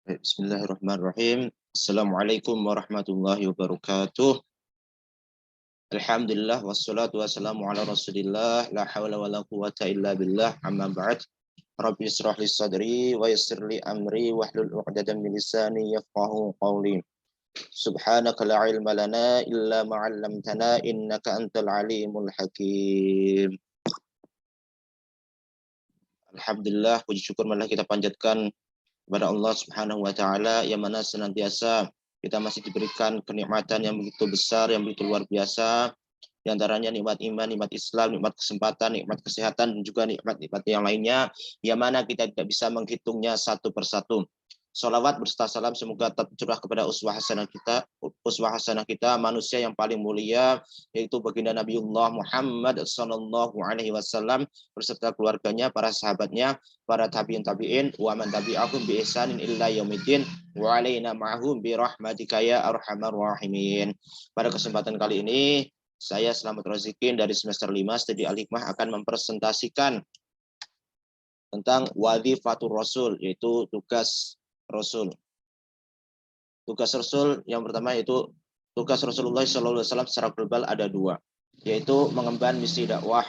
Bismillahirrahmanirrahim. Assalamualaikum warahmatullahi wabarakatuh. Alhamdulillah wassalatu wassalamu ala Rasulillah la haula wala quwata illa billah amma ba'd. Rabbi israh li sadri wa yassir li amri wahlul 'uqdatam min lisani yafqahu qawli. Subhanaka la ilma lana illa ma 'allamtana innaka antal alimul hakim. Alhamdulillah, puji syukur marilah kita panjatkan kepada Allah Subhanahu wa taala yang mana senantiasa kita masih diberikan kenikmatan yang begitu besar, yang begitu luar biasa, di antaranya nikmat iman, nikmat Islam, nikmat kesempatan, nikmat kesehatan, dan juga nikmat-nikmat yang lainnya, yang mana kita tidak bisa menghitungnya satu persatu. Salawat berserta salam semoga tercurah kepada uswah hasanah kita, manusia yang paling mulia, yaitu baginda Nabiullah Muhammad sallallahu alaihi wasallam beserta keluarganya, para sahabatnya, para tabi'in, wa man tabi'ahum bi ihsanin illa yaumiddin, wa alaina ma'hum bi rahmatika ya arhamar rahimin. Pada kesempatan kali ini, saya Selamat Rozikin dari semester 5 Studi Al-Hikmah akan mempresentasikan tentang wadhifatur Rasul, yaitu tugas Rasul. Tugas Rasul yang pertama yaitu tugas Rasulullah SAW secara global ada dua, yaitu mengemban misi dakwah.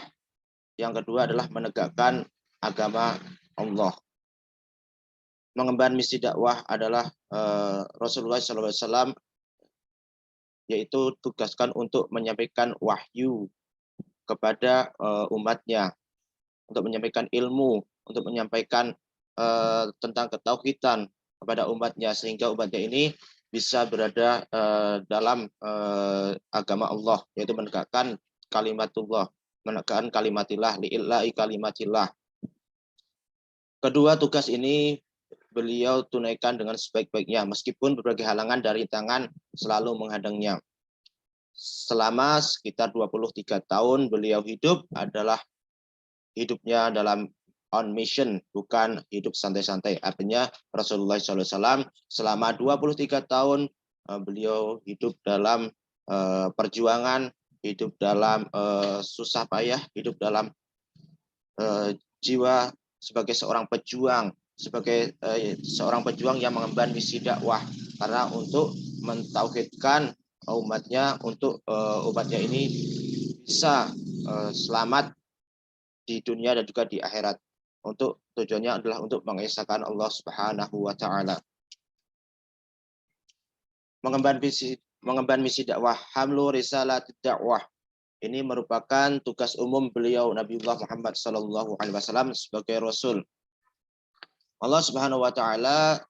Yang kedua adalah menegakkan agama Allah. Mengemban misi dakwah adalah Rasulullah SAW, yaitu tugaskan untuk menyampaikan wahyu kepada umatnya, untuk menyampaikan ilmu, untuk menyampaikan tentang ketauhidan kepada umatnya, sehingga umatnya ini bisa berada dalam agama Allah, yaitu menegakkan kalimatullah, menegakkan kalimatillah, li'illahi kalimatillah. Kedua tugas ini beliau tunaikan dengan sebaik-baiknya, meskipun berbagai halangan dari tangan selalu menghadangnya. Selama sekitar 23 tahun beliau hidup adalah hidupnya dalam on mission, bukan hidup santai-santai. Artinya Rasulullah SAW selama 23 tahun beliau hidup dalam perjuangan, hidup dalam susah payah, hidup dalam jiwa sebagai seorang pejuang, sebagai seorang pejuang yang mengemban misi dakwah, karena untuk mentauhidkan umatnya, untuk umatnya ini bisa selamat di dunia dan juga di akhirat. Untuk tujuannya adalah untuk mengesahkan Allah Subhanahu wa taala. Mengemban misi dakwah, hamlu risalat dakwah. Ini merupakan tugas umum beliau Nabiullah Muhammad sallallahu alaihi wasallam sebagai rasul. Allah Subhanahu wa taala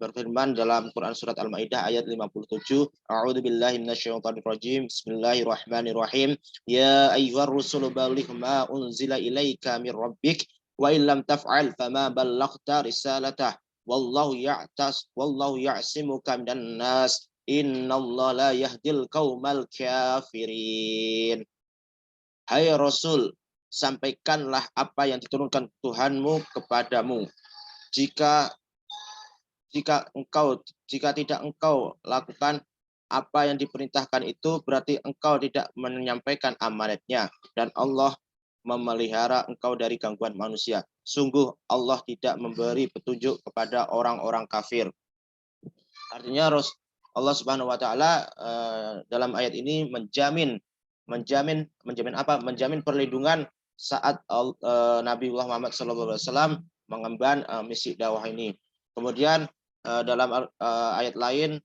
berfirman dalam Quran surat Al-Maidah ayat 57, A'udzu billahi minasyaitonir rajim. Bismillahirrahmanirrahim. Ya ayyuhar rusulu balligh ma unzila ilaika mir rabbik wa illam taf'al fama ballaghta risalatah wallahu ya'simuka minan nas innallaha la yahdil qaumal kafirin. Hai Rasul, sampaikanlah apa yang diturunkan Tuhanmu kepadamu. Jika tidak engkau lakukan apa yang diperintahkan itu, berarti engkau tidak menyampaikan amanatnya, dan Allah memelihara engkau dari gangguan manusia. Sungguh Allah tidak memberi petunjuk kepada orang-orang kafir. Artinya Allah Subhanahu wa taala dalam ayat ini menjamin apa? Menjamin perlindungan saat Nabiullah Muhammad SAW mengemban misi dakwah ini. Kemudian dalam ayat lain,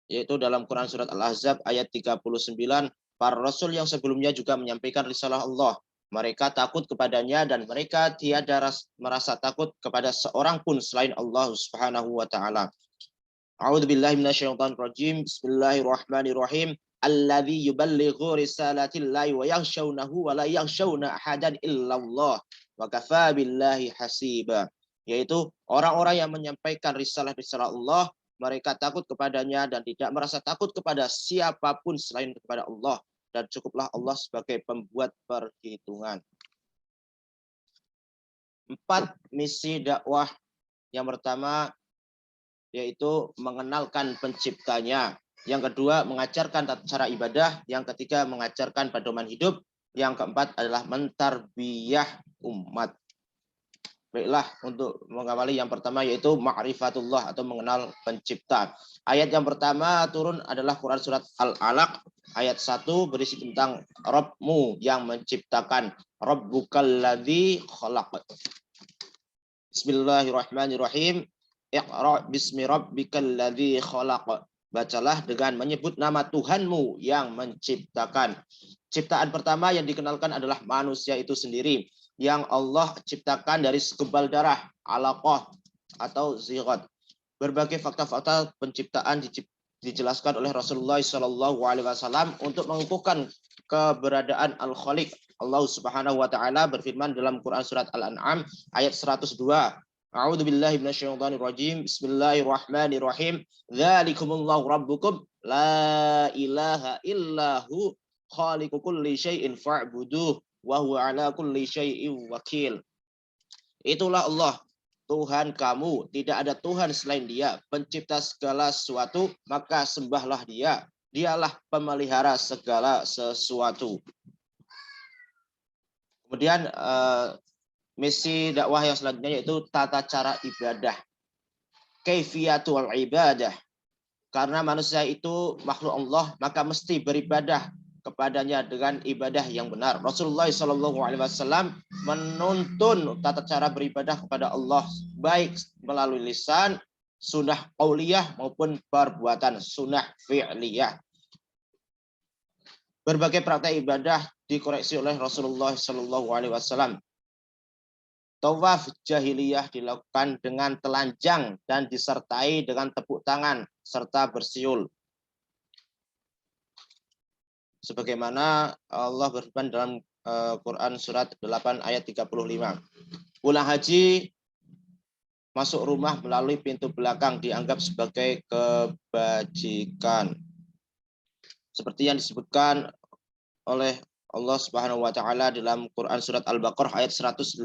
yaitu dalam Quran surat Al-Ahzab ayat 39, para rasul yang sebelumnya juga menyampaikan risalah Allah. Mereka takut kepadanya dan mereka tiada merasa takut kepada seorang pun selain Allah Subhanahu wa taala. A'udzu billahi minasyaitonir rajim. Bismillahirrahmanirrahim. Alladzi yuballighu risalatillahi wa yakhshawnahu wa la yakhshawna ahadan illallah wa kafaa billahi hasiba. Yaitu orang-orang yang menyampaikan risalah-risalah Allah, mereka takut kepadanya dan tidak merasa takut kepada siapapun selain kepada Allah, dan cukuplah Allah sebagai pembuat perhitungan. 4 misi dakwah. Yang pertama yaitu mengenalkan penciptanya. Yang kedua, mengajarkan tata cara ibadah. Yang ketiga, mengajarkan pedoman hidup. Yang keempat adalah mentarbiyah umat. Baiklah, untuk mengawali yang pertama yaitu ma'rifatullah atau mengenal pencipta. Ayat yang pertama turun adalah Quran surat Al-Alaq ayat 1 berisi tentang Rabbmu yang menciptakan. Rabbukal ladzi khalaq. Bismillahirrahmanirrahim. Iqra bismi rabbikal ladzi khalaq. Bacalah dengan menyebut nama Tuhanmu yang menciptakan. Ciptaan pertama yang dikenalkan adalah manusia itu sendiri, yang Allah ciptakan dari segumpal darah, alaqah atau zigot. Berbagai fakta-fakta penciptaan dijelaskan oleh Rasulullah SAW untuk mengukuhkan keberadaan Al-Khaliq. Allah Subhanahu wa taala berfirman dalam Quran surat Al-An'am ayat 102. A'udzu billahi minasyaitonir rajim. Bismillahirrahmanirrahim. Dzalikumullahu rabbukum la ilaha illahu khaliqu kulli syai'in fa'buduh wa huwa ala kulli syai'in wakil. Itulah Allah, Tuhan kamu, tidak ada Tuhan selain Dia, pencipta segala sesuatu, maka sembahlah Dia. Dialah pemelihara segala sesuatu. Kemudian misi dakwah yang selanjutnya yaitu tata cara ibadah. Kaifiyatul ibadah. Karena manusia itu makhluk Allah, maka mesti beribadah kepadanya dengan ibadah yang benar. Rasulullah SAW menuntun tata cara beribadah kepada Allah baik melalui lisan, sunnah qauliyah maupun perbuatan sunnah fi'liyah. Berbagai praktek ibadah dikoreksi oleh Rasulullah SAW. Tawaf jahiliyah dilakukan dengan telanjang dan disertai dengan tepuk tangan serta bersiul. Sebagaimana Allah berfirman dalam Quran surat 8 ayat 35. Pulang haji masuk rumah melalui pintu belakang dianggap sebagai kebajikan. Seperti yang disebutkan oleh Allah Subhanahu wa taala dalam Quran surat Al-Baqarah ayat 189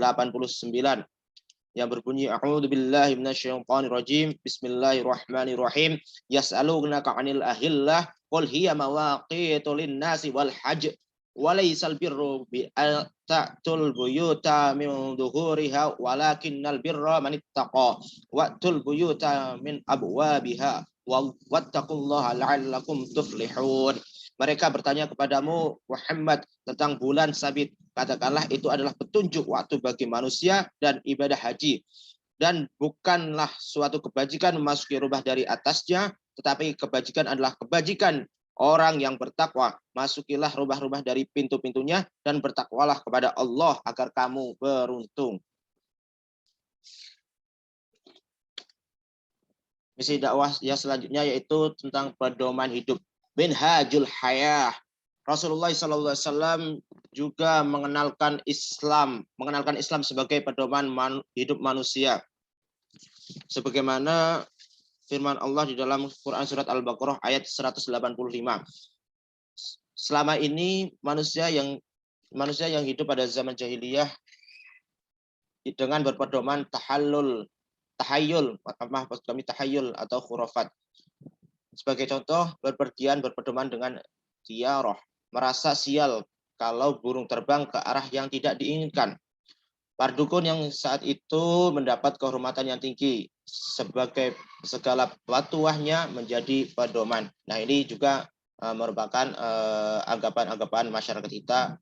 yang berbunyi a'udzu billahi minasyaitonir rajim. Bismillahirrahmanirrahim. Yas'alunaka 'anil ahillah qul hiya mawaqitu lin-nasi wal hajj wa laysal birru bi ta'tul buyuta min dhuhuriha walakinnal birra man ittaqa wa'tul buyuta min abwabiha wattaqullaha la'allakum tuflihun. Mereka bertanya kepadamu Muhammad tentang bulan sabit. Katakanlah itu adalah petunjuk waktu bagi manusia dan ibadah haji. Dan bukanlah suatu kebajikan memasuki rumah dari atasnya, tetapi kebajikan adalah kebajikan orang yang bertakwa. Masukilah rumah-rumah dari pintu-pintunya dan bertakwalah kepada Allah agar kamu beruntung. Misi dakwah yang selanjutnya yaitu tentang pedoman hidup. Minhajul hayah. Rasulullah SAW juga mengenalkan Islam sebagai pedoman hidup manusia. Sebagaimana firman Allah di dalam Quran surat Al-Baqarah ayat 185. Selama ini manusia yang hidup pada zaman jahiliyah dengan berpedoman tahayyul atau khurafat. Sebagai contoh, berpergian berpedoman dengan ziarah, merasa sial kalau burung terbang ke arah yang tidak diinginkan. Para dukun yang saat itu mendapat kehormatan yang tinggi, sebagai segala patuahnya menjadi pedoman. Nah, ini juga merupakan anggapan-anggapan masyarakat kita,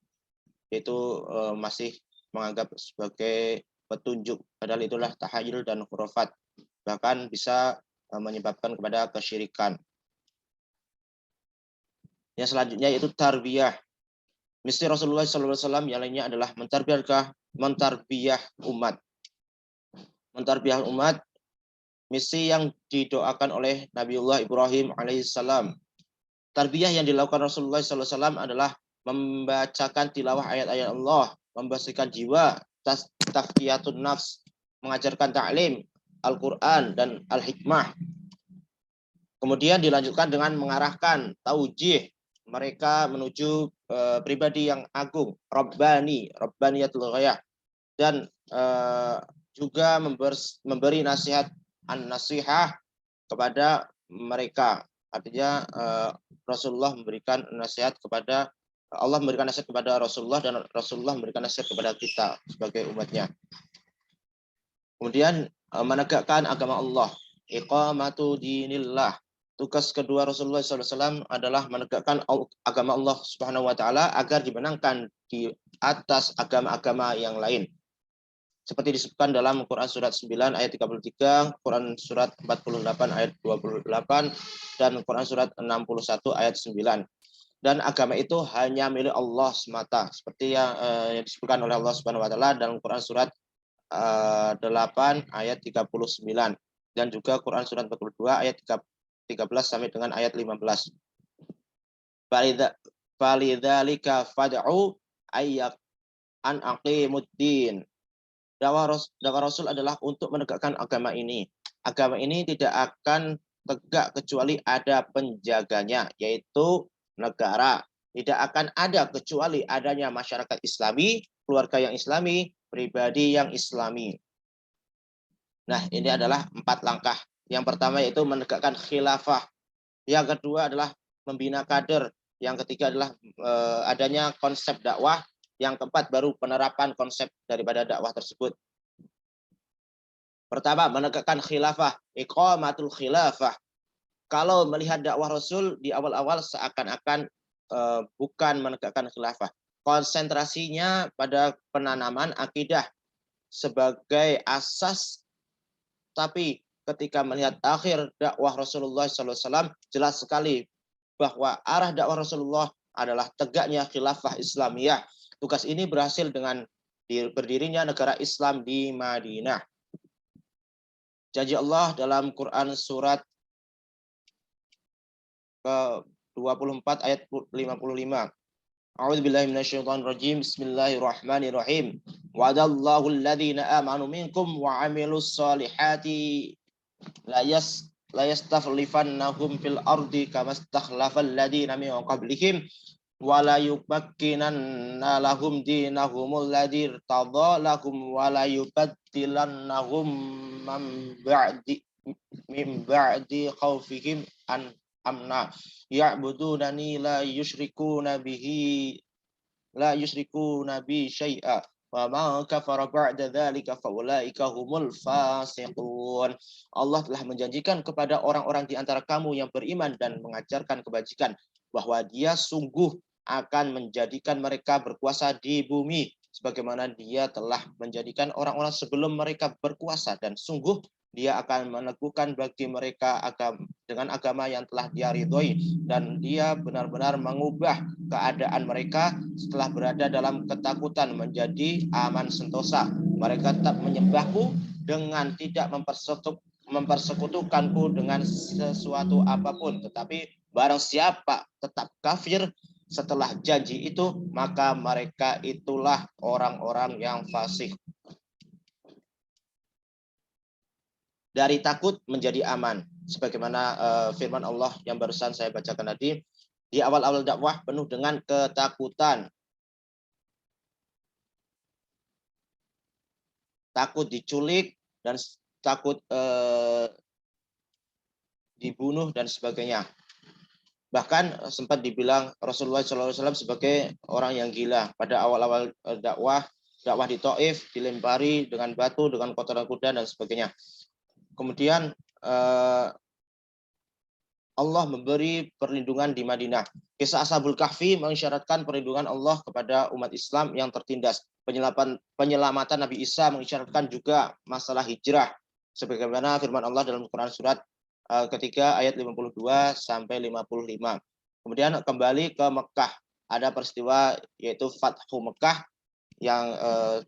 yaitu masih menganggap sebagai petunjuk, padahal itulah tahayyul dan khurafat, bahkan bisa menyebabkan kepada kesyirikan. Yang selanjutnya yaitu tarbiyah. Misi Rasulullah SAW yang lainnya adalah mentarbiyah umat. Mentarbiyah umat, misi yang didoakan oleh Nabiullah Ibrahim alaihissalam. Tarbiyah yang dilakukan Rasulullah SAW adalah membacakan tilawah ayat-ayat Allah, membersihkan jiwa, tazkiyatun nafs, mengajarkan ta'lim, Al-Quran dan Al-Hikmah. Kemudian dilanjutkan dengan mengarahkan taujih mereka menuju pribadi yang agung, Rabbaniyatul ghayah, dan juga memberi nasihat an-nasihah kepada mereka. Artinya Rasulullah memberikan nasihat kepada Allah, memberikan nasihat kepada Rasulullah, dan Rasulullah memberikan nasihat kepada kita sebagai umatnya. Kemudian menegakkan agama Allah, iqamatu dinillah. Tugas kedua Rasulullah SAW adalah menegakkan agama Allah Subhanahu Wa Taala agar dimenangkan di atas agama-agama yang lain. Seperti disebutkan dalam Quran surat 9 ayat 33, Quran surat 48 ayat 28, dan Quran surat 61 ayat 9. Dan agama itu hanya milik Allah semata, seperti yang disebutkan oleh Allah Subhanahu Wa Taala dalam Quran surat 8 ayat 39, dan juga Quran surat 42 ayat 13 sampai dengan ayat 15. Falidzalika fad'u ayyak an aqimuddin. Dakwah Rasul adalah untuk menegakkan agama ini. Agama ini tidak akan tegak kecuali ada penjaganya, yaitu negara. Tidak akan ada kecuali adanya masyarakat Islami, keluarga yang Islami, pribadi yang Islami. Nah, ini adalah 4 langkah. Yang pertama yaitu menegakkan khilafah. Yang kedua adalah membina kader. Yang ketiga adalah adanya konsep dakwah. Yang keempat baru penerapan konsep daripada dakwah tersebut. Pertama, menegakkan khilafah, iqamatul khilafah. Kalau melihat dakwah Rasul di awal-awal seakan-akan bukan menegakkan khilafah. Konsentrasinya pada penanaman akidah sebagai asas, tapi ketika melihat akhir dakwah Rasulullah SAW, jelas sekali bahwa arah dakwah Rasulullah adalah tegaknya khilafah Islamiyah. Tugas ini berhasil dengan berdirinya negara Islam di Madinah. Janji Allah dalam Quran surat ke-24 ayat 55. A'udzubillahi minasyaitonirrajim. Bismillahirrahmanirrahim. Wa'adallahu alladhina amanu minkum wa 'amilus solihati la yastakhlifannahum fil ardi kama stakhlafal ladina min qablihim wala yubakkinanna lahum dinahumul ladzi irtadha lahum wala yubaddilannahum min ba'di khaufihim an amna ya'budunani la yusyrikuna bi syai'a wa ma kafara ba'da dzalika faulaika humul fasiqun. Allah telah menjanjikan kepada orang-orang di antara kamu yang beriman dan mengajarkan kebajikan bahwa Dia sungguh akan menjadikan mereka berkuasa di bumi sebagaimana Dia telah menjadikan orang-orang sebelum mereka berkuasa, dan sungguh Dia akan meneguhkan bagi mereka dengan agama yang telah Dia ridhoi, dan Dia benar-benar mengubah keadaan mereka setelah berada dalam ketakutan menjadi aman sentosa. Mereka tetap menyembahku dengan tidak mempersekutukanku dengan sesuatu apapun, tetapi barang siapa tetap kafir setelah janji itu, maka mereka itulah orang-orang yang fasik. Dari takut menjadi aman, sebagaimana firman Allah yang barusan saya bacakan tadi. Di awal-awal dakwah penuh dengan ketakutan, takut diculik dan takut dibunuh dan sebagainya. Bahkan sempat dibilang Rasulullah SAW sebagai orang yang gila pada awal-awal dakwah di Taif, dilempari dengan batu, dengan kotoran kuda dan sebagainya. Kemudian Allah memberi perlindungan di Madinah. Kisah Ashabul Kahfi mengisyaratkan perlindungan Allah kepada umat Islam yang tertindas. Penyelamatan Nabi Isa mengisyaratkan juga masalah hijrah, sebagaimana firman Allah dalam Quran surat ketiga ayat 52 sampai 55. Kemudian kembali ke Mekah, ada peristiwa yaitu Fathu Mekah, yang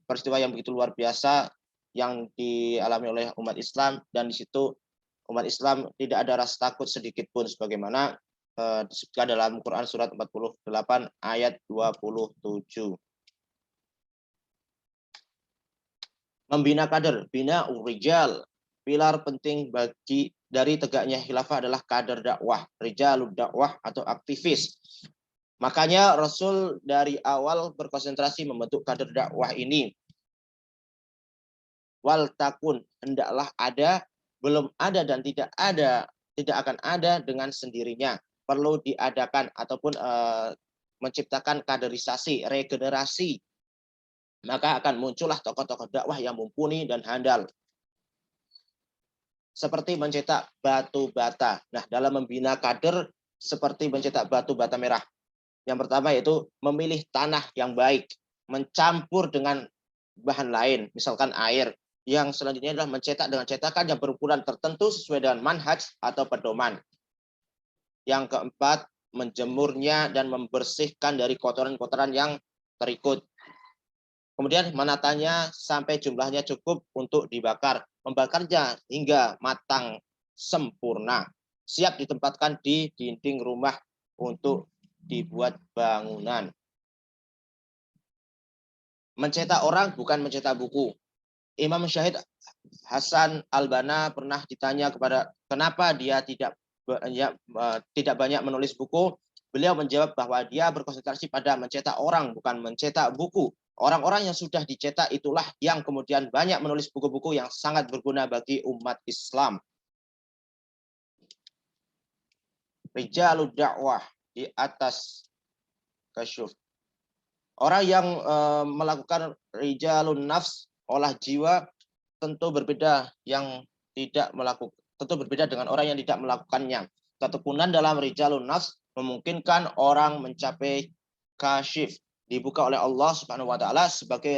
peristiwa yang begitu luar biasa yang dialami oleh umat Islam, dan di situ umat Islam tidak ada rasa takut sedikit pun, sebagaimana disebutkan dalam Quran surat 48 ayat 27. Membina kader, bina urijal. Pilar penting dari tegaknya khilafah adalah kader dakwah, rijalud dakwah atau aktivis. Makanya Rasul dari awal berkonsentrasi membentuk kader dakwah ini. Wal takun, hendaklah ada, belum ada dan tidak akan ada dengan sendirinya. Perlu diadakan ataupun menciptakan kaderisasi, regenerasi. Maka akan muncullah tokoh-tokoh dakwah yang mumpuni dan handal. seperti mencetak batu bata. Nah, dalam membina kader seperti mencetak batu bata merah. Yang pertama yaitu memilih tanah yang baik, mencampur dengan bahan lain, misalkan air. Yang selanjutnya adalah mencetak dengan cetakan yang berukuran tertentu sesuai dengan manhaj atau pedoman. Yang keempat, menjemurnya dan membersihkan dari kotoran-kotoran yang terikut. Kemudian menatanya sampai jumlahnya cukup untuk dibakar. Membakarnya hingga matang sempurna. Siap ditempatkan di dinding rumah untuk dibuat bangunan. Mencetak orang bukan mencetak buku. Imam Syahid Hasan Al-Banna pernah ditanya kepada kenapa dia tidak banyak menulis buku. Beliau menjawab bahwa dia berkonsentrasi pada mencetak orang, bukan mencetak buku. Orang-orang yang sudah dicetak itulah yang kemudian banyak menulis buku-buku yang sangat berguna bagi umat Islam. Rijalud dakwah di atas kasyuf. Orang yang melakukan rijalun nafs, olah jiwa, tentu berbeda dengan orang yang tidak melakukannya. Ketekunan dalam rijalun nafs memungkinkan orang mencapai kasyif, dibuka oleh Allah Subhanahu wa taala sebagai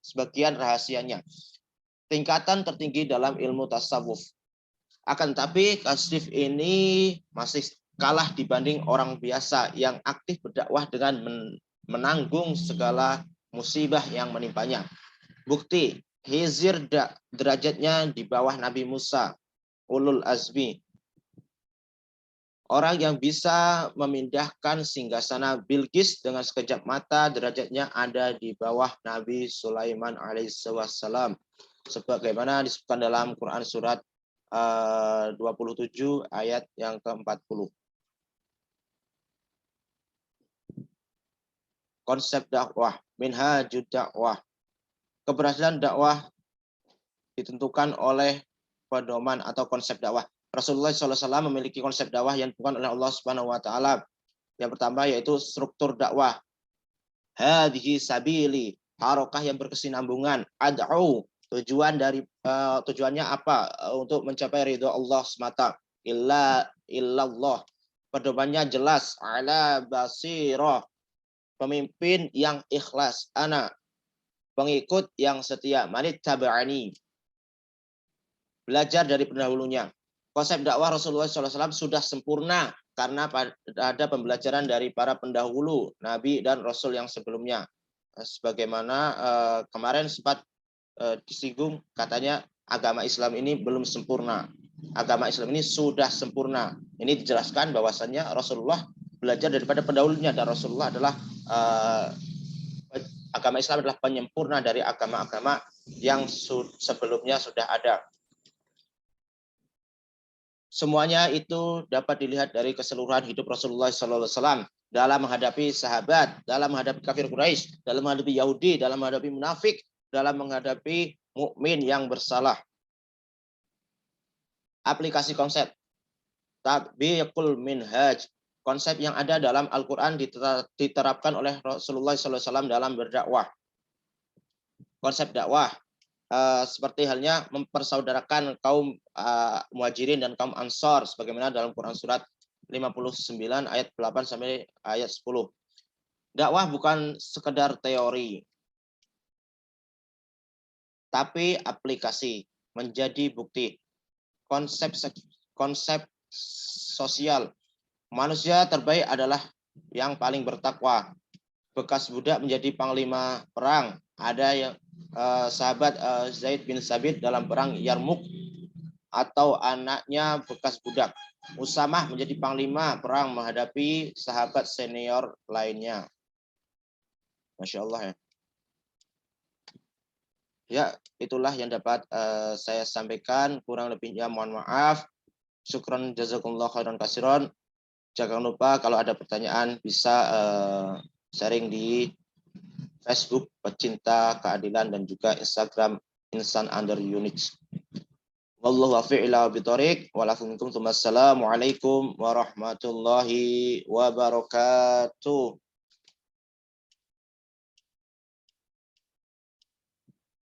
sebagian rahasianya. Tingkatan tertinggi dalam ilmu tasawuf. Akan tetapi kasyif ini masih kalah dibanding orang biasa yang aktif berdakwah dengan menanggung segala musibah yang menimpanya. Bukti, Hizir derajatnya di bawah Nabi Musa, ulul azmi. Orang yang bisa memindahkan singgasana Bilqis dengan sekejap mata, derajatnya ada di bawah Nabi Sulaiman alaihissalam. Sebagaimana disebutkan dalam Quran surat 27 ayat yang ke-40. Konsep dakwah, minhajud dakwah. Keberhasilan dakwah ditentukan oleh pedoman atau konsep dakwah. Rasulullah SAW memiliki konsep dakwah yang ditentukan oleh Allah Subhanahu Wa Taala. Yang pertama yaitu struktur dakwah. Hadhihi sabili, harokah yang berkesinambungan. Ad'u, tujuannya apa? Untuk mencapai ridho Allah semata. Illallah. Pedomannya jelas. Ala basirah. Pemimpin yang ikhlas. Ana, pengikut yang setia. Manit taba'ani. Belajar dari pendahulunya. Konsep dakwah Rasulullah SAW sudah sempurna karena ada pembelajaran dari para pendahulu, Nabi dan Rasul yang sebelumnya. Sebagaimana kemarin sempat disinggung, katanya agama Islam ini belum sempurna. Agama Islam ini sudah sempurna. Ini dijelaskan bahwasannya Rasulullah belajar daripada pendahulunya, dan Rasulullah adalah agama Islam adalah penyempurna dari agama-agama yang sebelumnya sudah ada. Semuanya itu dapat dilihat dari keseluruhan hidup Rasulullah SAW dalam menghadapi sahabat, dalam menghadapi kafir Quraisy, dalam menghadapi Yahudi, dalam menghadapi munafik, dalam menghadapi mukmin yang bersalah. Aplikasi konsep tatbiqul minhaj, konsep yang ada dalam Al-Quran diterapkan oleh Rasulullah SAW dalam berdakwah. Konsep dakwah seperti halnya mempersaudarakan kaum muhajirin dan kaum ansor sebagaimana dalam Quran surat 59 ayat 8 sampai ayat 10. Dakwah bukan sekedar teori, tapi aplikasi menjadi bukti. Konsep sosial, manusia terbaik adalah yang paling bertakwa. Bekas budak menjadi panglima perang. Ada yang sahabat Zaid bin Sabit dalam perang Yarmuk, atau anaknya bekas budak. Usamah menjadi panglima perang menghadapi sahabat senior lainnya. Masya Allah ya. Ya, itulah yang dapat saya sampaikan. Kurang lebihnya mohon maaf. Syukran jazakumullah khairan kasiron. Jangan lupa kalau ada pertanyaan bisa sharing di Facebook Pecinta Keadilan dan juga Instagram Insan Under Units. Wallahu a'lam bishawab. Wassalamualaikum warahmatullahi wabarakatuh.